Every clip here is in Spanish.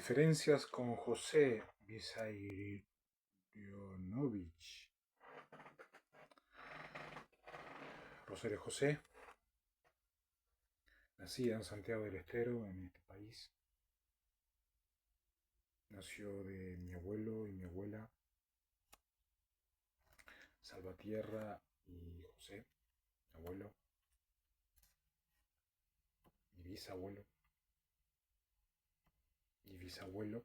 Diferencias con José Vissarionovich. Rosario José, nacida en Santiago del Estero, en este país. Nació de mi abuelo y mi abuela, Salvatierra y José, abuelo, y bisabuelo y bisabuelo,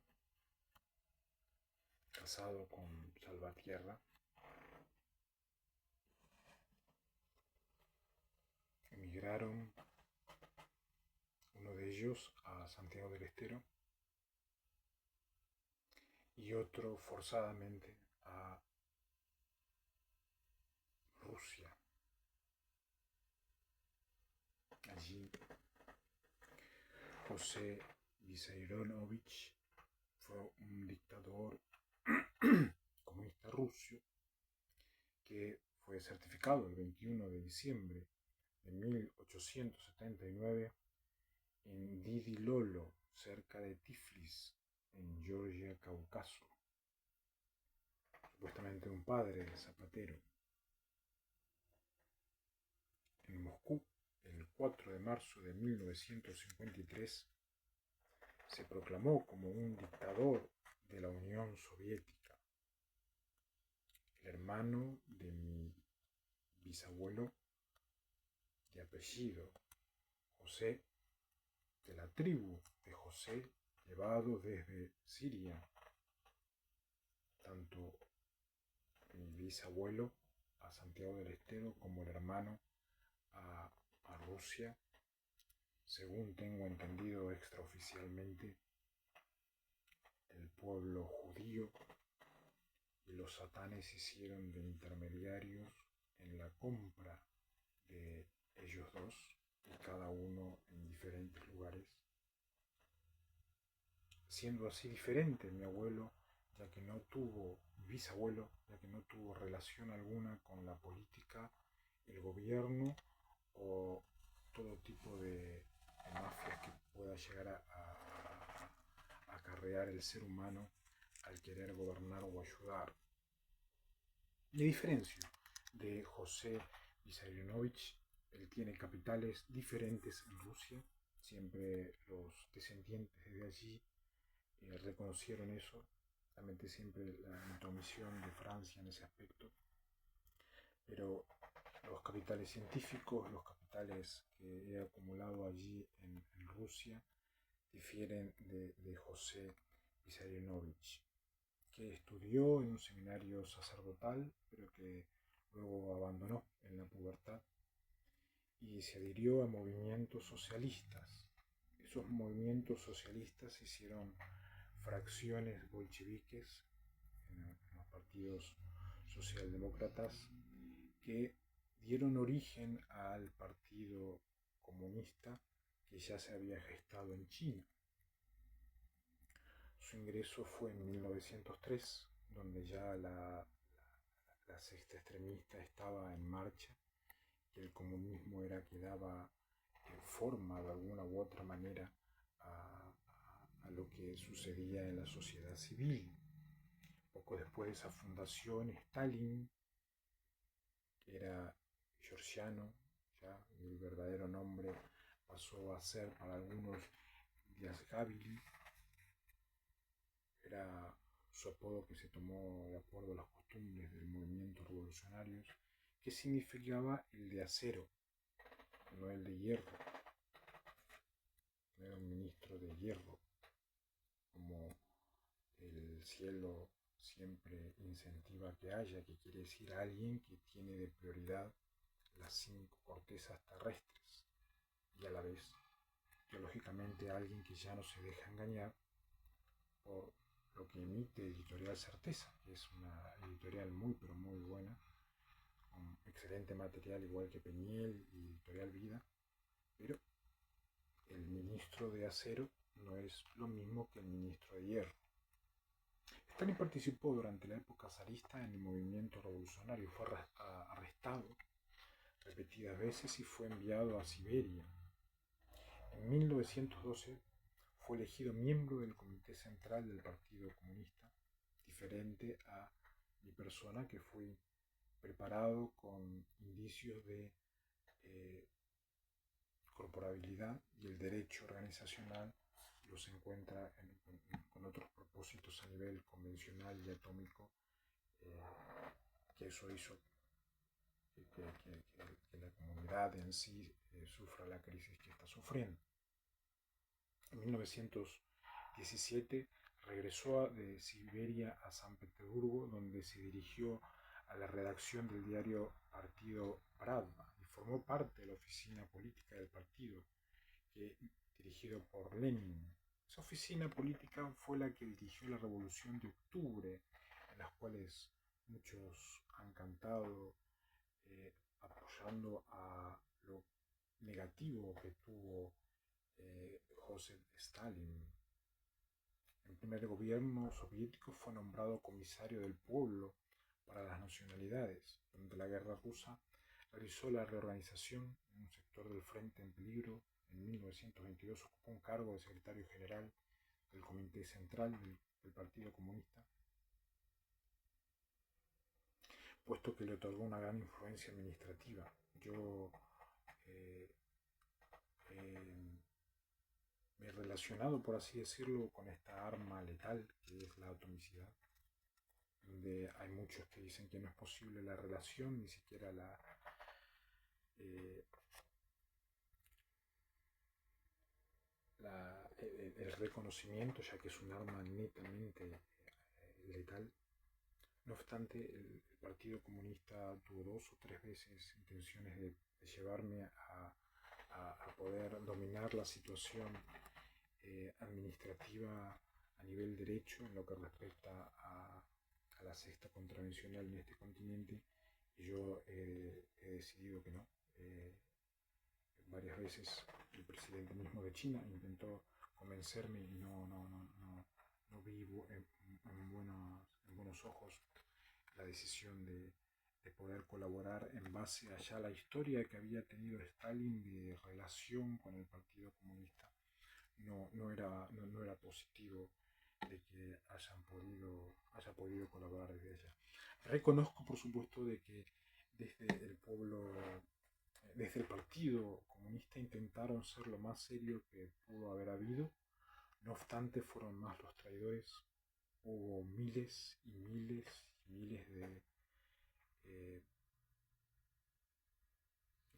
casado con Salvatierra. Emigraron, uno de ellos a Santiago del Estero y otro forzadamente a Rusia. Allí José Vissarionovich fue un dictador comunista ruso que fue certificado el 21 de diciembre de 1879 en Didilolo, cerca de Tiflis, en Georgia, Cáucaso. Supuestamente un padre zapatero. En Moscú, el 4 de marzo de 1953, se proclamó como un dictador de la Unión Soviética. El hermano de mi bisabuelo, de apellido José, de la tribu de José, llevado desde Siria, tanto mi bisabuelo a Santiago del Estero como el hermano a Rusia, según tengo entendido extraoficialmente. El pueblo judío y los satanes hicieron de intermediarios en la compra de ellos dos, y cada uno en diferentes lugares, siendo así diferente mi abuelo, ya que no tuvo, mi bisabuelo, ya que no tuvo relación alguna con la política, el gobierno o todo tipo de mafias que pueda llegar a acarrear el ser humano al querer gobernar o ayudar. Me diferencio de José Vissarionovich. Él tiene capitales diferentes en Rusia. Siempre los descendientes de allí reconocieron eso. Lamenté siempre la intromisión de Francia en ese aspecto. Pero los capitales científicos, los capitales que he acumulado allí en Rusia, difieren de José Vissarionovich, que estudió en un seminario sacerdotal, pero que luego abandonó en la pubertad y se adhirió a movimientos socialistas. Esos movimientos socialistas hicieron fracciones bolcheviques en los partidos socialdemócratas que dieron origen al Partido Comunista, que ya se había gestado en China. Su ingreso fue en 1903, donde ya la secta extremista estaba en marcha y el comunismo era que daba forma de alguna u otra manera a lo que sucedía en la sociedad civil. Poco después de esa fundación, Stalin, que era georgiano, ya el verdadero nombre pasó a ser para algunos Diazgavili, era su apodo que se tomó de acuerdo a las costumbres del movimiento revolucionario, que significaba el de acero, no el de hierro. No era un ministro de hierro, como el cielo siempre incentiva que haya, que quiere decir alguien que tiene de prioridad las 5 cortezas terrestres, y a la vez, teológicamente, alguien que ya no se deja engañar por lo que emite Editorial Certeza, que es una editorial muy pero muy buena, con excelente material igual que Peñiel y Editorial Vida, pero el ministro de acero no es lo mismo que el ministro de hierro. Stalin participó durante la época zarista en el movimiento revolucionario, fue arrestado repetidas veces y fue enviado a Siberia. En 1912 fue elegido miembro del Comité Central del Partido Comunista, diferente a mi persona, que fui preparado con indicios de eh, corporabilidad, y el derecho organizacional los encuentra con otros propósitos a nivel convencional y atómico, eh, que eso hizo que la comunidad en sí sufra la crisis que está sufriendo. En 1917 regresó de Siberia a San Petersburgo, donde se dirigió a la redacción del diario Partido Pravda y formó parte de la oficina política del partido, dirigido por Lenin. Esa oficina política fue la que dirigió la Revolución de Octubre, en las cuales muchos han cantado, apoyando a lo negativo que tuvo Joseph Stalin. El primer gobierno soviético fue nombrado comisario del pueblo para las nacionalidades. Durante la guerra rusa realizó la reorganización en un sector del frente en peligro. En 1922 ocupó un cargo de secretario general del Comité Central del Partido Comunista, puesto que le otorgó una gran influencia administrativa. Yo eh, me he relacionado, por así decirlo, con esta arma letal que es la atomicidad, donde hay muchos que dicen que no es posible la relación, ni siquiera eh, el reconocimiento, ya que es un arma netamente letal. No obstante, el Partido Comunista tuvo 2 o 3 veces intenciones de llevarme a poder dominar la situación administrativa a nivel derecho en lo que respecta a la sexta contravencional en este continente, y yo he decidido que no. Varias veces el presidente mismo de China intentó convencerme y no vi en buenos ojos la decisión de poder colaborar en base a ya la historia que había tenido Stalin de relación con el Partido Comunista. No era positivo de que haya podido colaborar desde allá. Reconozco, por supuesto, de que desde el pueblo, desde el Partido Comunista intentaron ser lo más serio que pudo haber habido. No obstante, fueron más los traidores. Hubo miles y miles y miles de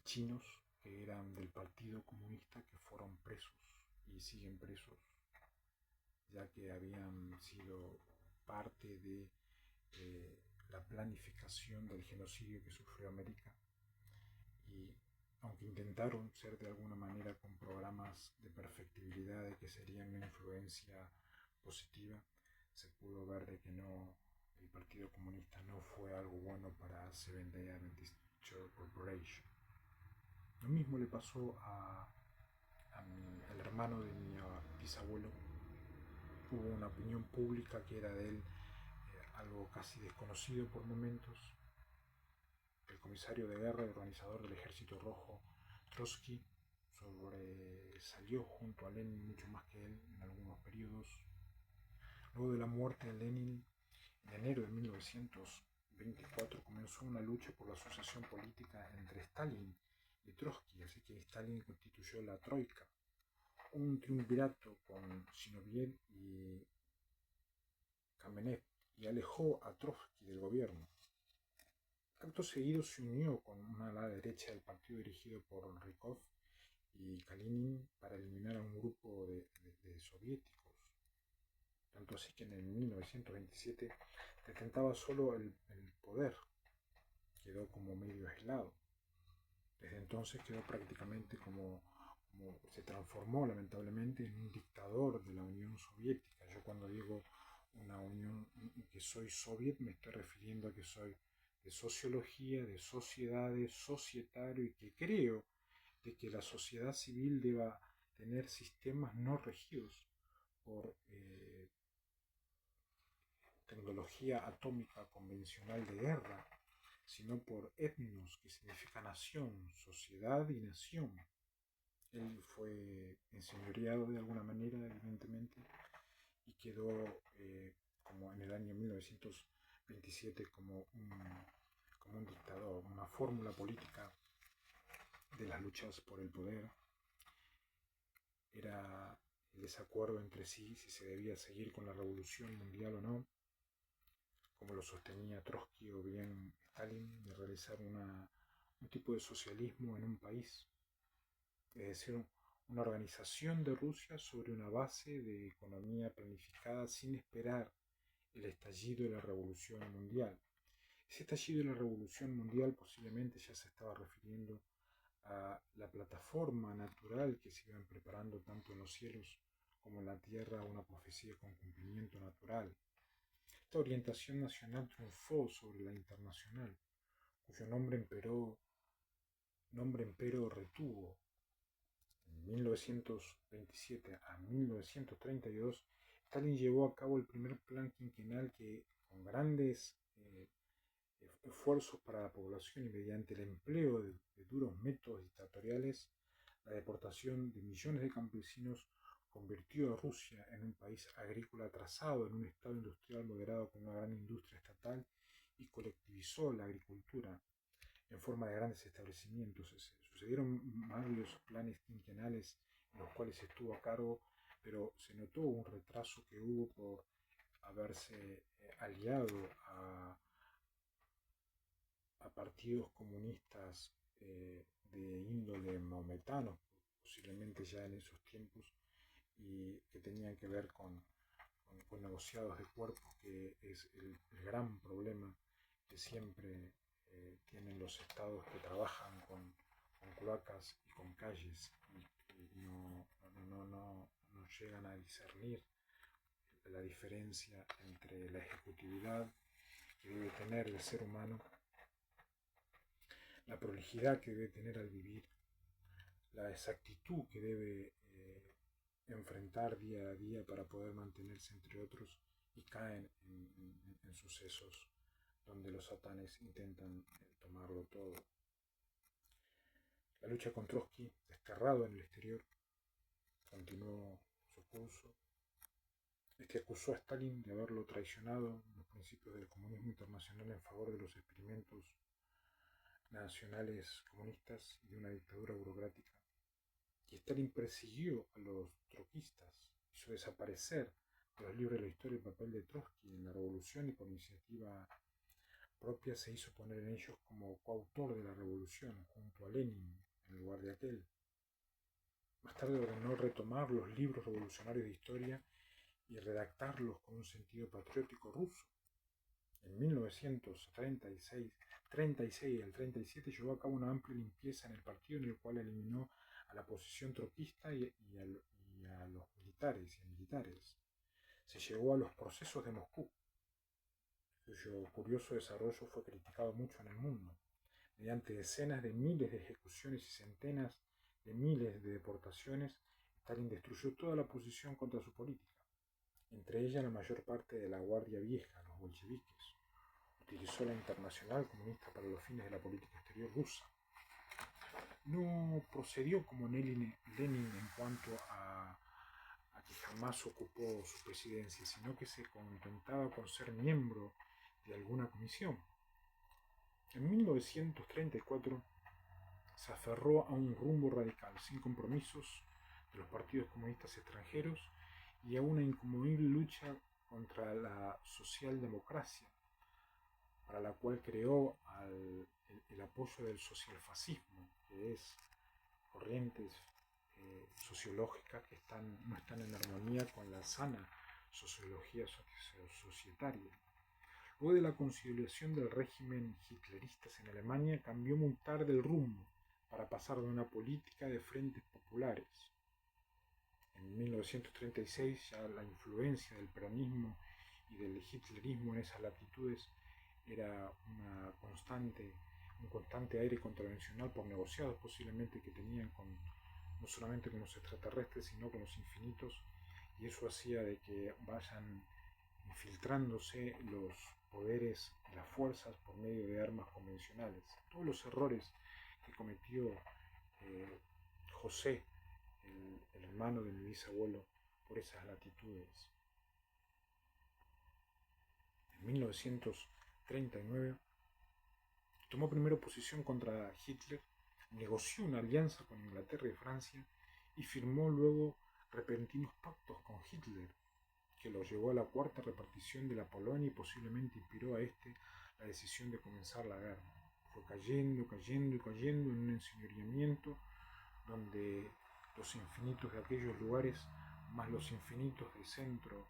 chinos que eran del Partido Comunista que fueron presos y siguen presos, ya que habían sido parte de la planificación del genocidio que sufrió América, y aunque intentaron ser de alguna manera con programas de perfectibilidad de que serían una influencia positiva, se pudo ver de que no, el Partido Comunista no fue algo bueno para Seventh Day Adventist Church Corporation. Lo mismo le pasó al hermano de mi bisabuelo. Hubo una opinión pública que era de él algo casi desconocido por momentos. El comisario de guerra y organizador del Ejército Rojo, Trotsky, sobresalió junto a Lenin mucho más que él en algunos periodos. Luego de la muerte de Lenin, en enero de 1924 comenzó una lucha por la sucesión política entre Stalin y Trotsky, así que Stalin constituyó la Troika, un triunvirato con Zinoviev y Kamenev, y alejó a Trotsky del gobierno. Acto seguido se unió con una ala derecha del partido dirigido por Rykov y Kalinin para eliminar a un grupo de soviéticos. Tanto así que en el 1927 detentaba solo el poder, quedó como medio aislado. Desde entonces quedó prácticamente como se transformó lamentablemente en un dictador de la Unión Soviética. Yo cuando digo una unión, que soy soviet, me estoy refiriendo a que soy de sociología, de sociedades, societario, y que creo de que la sociedad civil deba tener sistemas no regidos por tecnología atómica convencional de guerra, sino por etnos, que significa nación, sociedad y nación. Él fue enseñoreado de alguna manera, evidentemente, y quedó como en el año 1927 como un dictador, una fórmula política de las luchas por el poder. Era el desacuerdo entre sí si se debía seguir con la revolución mundial o no, como lo sostenía Trotsky o bien Stalin, de realizar un tipo de socialismo en un país, es decir, una organización de Rusia sobre una base de economía planificada sin esperar el estallido de la revolución mundial. Ese estallido de la revolución mundial posiblemente ya se estaba refiriendo a la plataforma natural que se iban preparando tanto en los cielos como en la tierra, una profecía con cumplimiento natural. Esta orientación nacional triunfó sobre la internacional, cuyo nombre empero retuvo. En 1927 a 1932, Stalin llevó a cabo el primer plan quinquenal que, con grandes esfuerzos para la población y mediante el empleo de duros métodos dictatoriales, la deportación de millones de campesinos convirtió a Rusia en un país agrícola atrasado, en un estado industrial moderado con una gran industria estatal y colectivizó la agricultura en forma de grandes establecimientos. Sucedieron varios planes quinquenales en los cuales estuvo a cargo, pero se notó un retraso que hubo por haberse aliado a partidos comunistas de índole maometano, posiblemente ya en esos tiempos, y que tenían que ver con negociados de cuerpos, que es el gran problema que siempre tienen los estados que trabajan con cloacas y con calles y no llegan a discernir la diferencia entre la ejecutividad que debe tener el ser humano, la prolijidad que debe tener al vivir, la exactitud que debe enfrentar día a día para poder mantenerse entre otros, y caen en sucesos donde los satanes intentan tomarlo todo. La lucha con Trotsky, desterrado en el exterior, continuó su curso. Este acusó a Stalin de haberlo traicionado en los principios del comunismo internacional en favor de los experimentos nacionales comunistas y de una dictadura burocrática. Y Stalin persiguió a los troquistas, hizo desaparecer de los libros de la historia el papel de Trotsky en la revolución y por iniciativa propia se hizo poner en ellos como coautor de la revolución junto a Lenin en lugar de aquel. Más tarde ordenó retomar los libros revolucionarios de historia y redactarlos con un sentido patriótico ruso. En 1936 al 37 llevó a cabo una amplia limpieza en el partido en el cual eliminó a la oposición troquista y a los militares. Se llegó a los procesos de Moscú, cuyo curioso desarrollo fue criticado mucho en el mundo. Mediante decenas de miles de ejecuciones y centenas de miles de deportaciones, Stalin destruyó toda la oposición contra su política, entre ellas la mayor parte de la Guardia Vieja, los bolcheviques. Utilizó la Internacional Comunista para los fines de la política exterior rusa. No procedió como Lenin en cuanto a que jamás ocupó su presidencia, sino que se contentaba con ser miembro de alguna comisión. En 1934 se aferró a un rumbo radical, sin compromisos de los partidos comunistas extranjeros y a una inconmovible lucha contra la socialdemocracia, para la cual creó el apoyo del socialfascismo, que es corrientes sociológicas que no están en armonía con la sana sociología societaria. Luego de la consolidación del régimen hitlerista en Alemania, cambió muy tarde el rumbo para pasar de una política de frentes populares. En 1936 ya la influencia del peronismo y del hitlerismo en esas latitudes era un constante aire contravencional por negociados posiblemente que tenían no solamente con los extraterrestres, sino con los infinitos, y eso hacía de que vayan infiltrándose los poderes y las fuerzas por medio de armas convencionales. Todos los errores que cometió José el hermano de mi bisabuelo, por esas latitudes. En 1939 tomó primero posición contra Hitler, negoció una alianza con Inglaterra y Francia y firmó luego repentinos pactos con Hitler, que lo llevó a la cuarta repartición de la Polonia y posiblemente inspiró a este la decisión de comenzar la guerra. Fue cayendo, cayendo y cayendo en un enseñoreamiento donde los infinitos de aquellos lugares más los infinitos del centro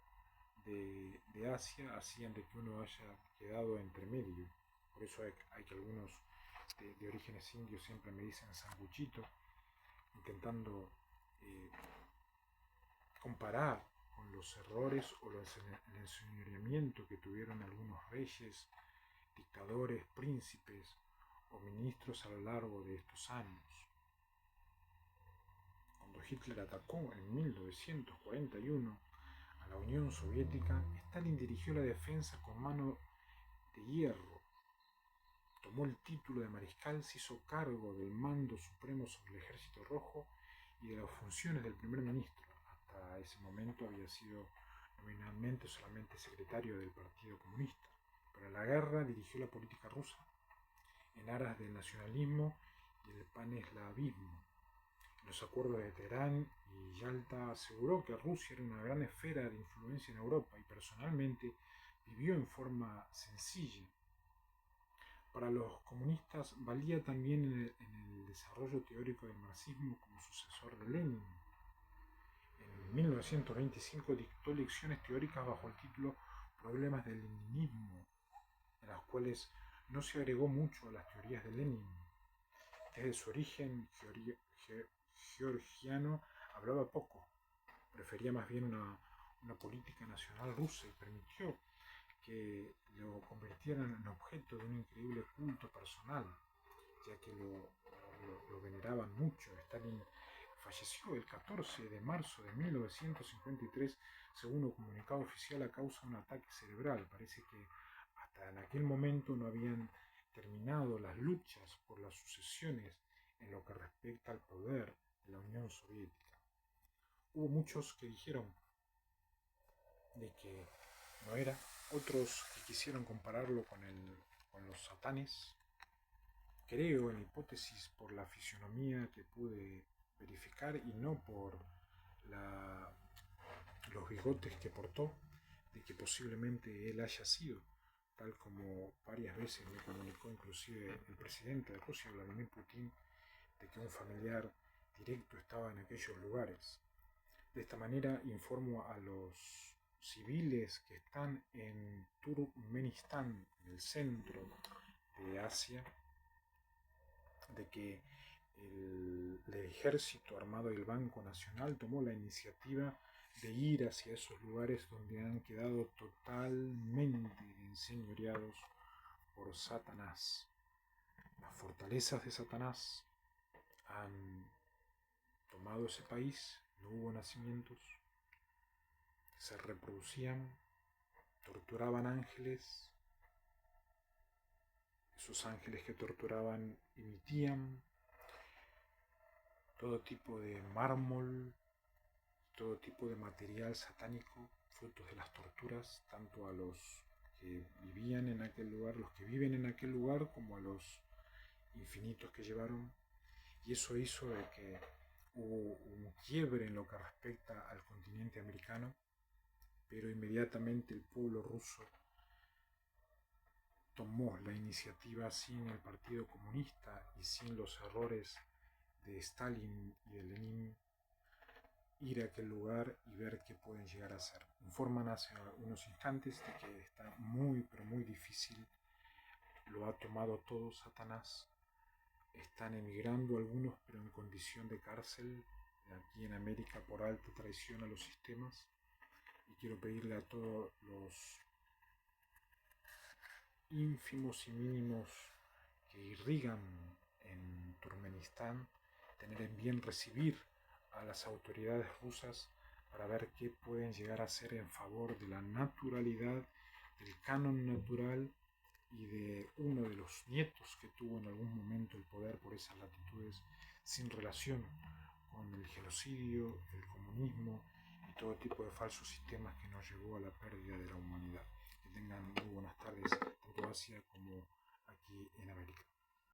de Asia hacían de que uno haya quedado entre medio. Por eso hay que algunos de orígenes indios siempre me dicen sanguchito, intentando comparar con los errores o el enseñoreamiento que tuvieron algunos reyes, dictadores, príncipes o ministros a lo largo de estos años. Cuando Hitler atacó en 1941 a la Unión Soviética, Stalin dirigió la defensa con mano de hierro. Tomó el título de mariscal, se hizo cargo del mando supremo sobre el Ejército Rojo y de las funciones del primer ministro. Hasta ese momento había sido nominalmente solamente secretario del Partido Comunista. Pero en la guerra dirigió la política rusa en aras del nacionalismo y el paneslavismo. En los acuerdos de Teherán y Yalta aseguró que Rusia era una gran esfera de influencia en Europa y personalmente vivió en forma sencilla. Para los comunistas valía también en el desarrollo teórico del marxismo como sucesor de Lenin. En 1925 dictó lecciones teóricas bajo el título Problemas del leninismo, en las cuales no se agregó mucho a las teorías de Lenin. Desde su origen georgiano hablaba poco, prefería más bien una política nacional rusa y permitió que lo convirtieran en objeto de un increíble culto personal, ya que lo veneraban mucho. Stalin falleció el 14 de marzo de 1953 según un comunicado oficial a causa de un ataque cerebral. Parece que hasta en aquel momento no habían terminado las luchas por las sucesiones en lo que respecta al poder de la Unión Soviética. Hubo muchos que dijeron de que no era, otros que quisieron compararlo con los satanes. Creo en la hipótesis por la fisionomía que pude verificar y no por los bigotes que portó, de que posiblemente él haya sido, tal como varias veces me comunicó inclusive el presidente de Rusia, Vladimir Putin, de que un familiar directo estaba en aquellos lugares. De esta manera informo a los civiles que están en Turkmenistán, en el centro de Asia, de que el ejército armado del Banco Nacional tomó la iniciativa de ir hacia esos lugares donde han quedado totalmente enseñoreados por Satanás. Las fortalezas de Satanás han tomado ese país, no hubo nacimientos, se reproducían, torturaban ángeles, esos ángeles que torturaban emitían todo tipo de mármol, todo tipo de material satánico, frutos de las torturas, tanto a los que vivían en aquel lugar, los que viven en aquel lugar, como a los infinitos que llevaron. Y eso hizo de que hubo un quiebre en lo que respecta al continente americano, pero inmediatamente el pueblo ruso tomó la iniciativa sin el Partido Comunista y sin los errores de Stalin y de Lenin, ir a aquel lugar y ver qué pueden llegar a hacer. Informan hace unos instantes de que está muy pero muy difícil, lo ha tomado todo Satanás, están emigrando algunos pero en condición de cárcel aquí en América por alta traición a los sistemas, y quiero pedirle a todos los ínfimos y mínimos que irrigan en Turkmenistán tener en bien recibir a las autoridades rusas para ver qué pueden llegar a hacer en favor de la naturalidad, del canon natural y de uno de los nietos que tuvo en algún momento el poder por esas latitudes sin relación con el genocidio, el comunismo y todo tipo de falsos sistemas que nos llevó a la pérdida de la humanidad. Que tengan muy buenas tardes, tanto Asia como aquí en América.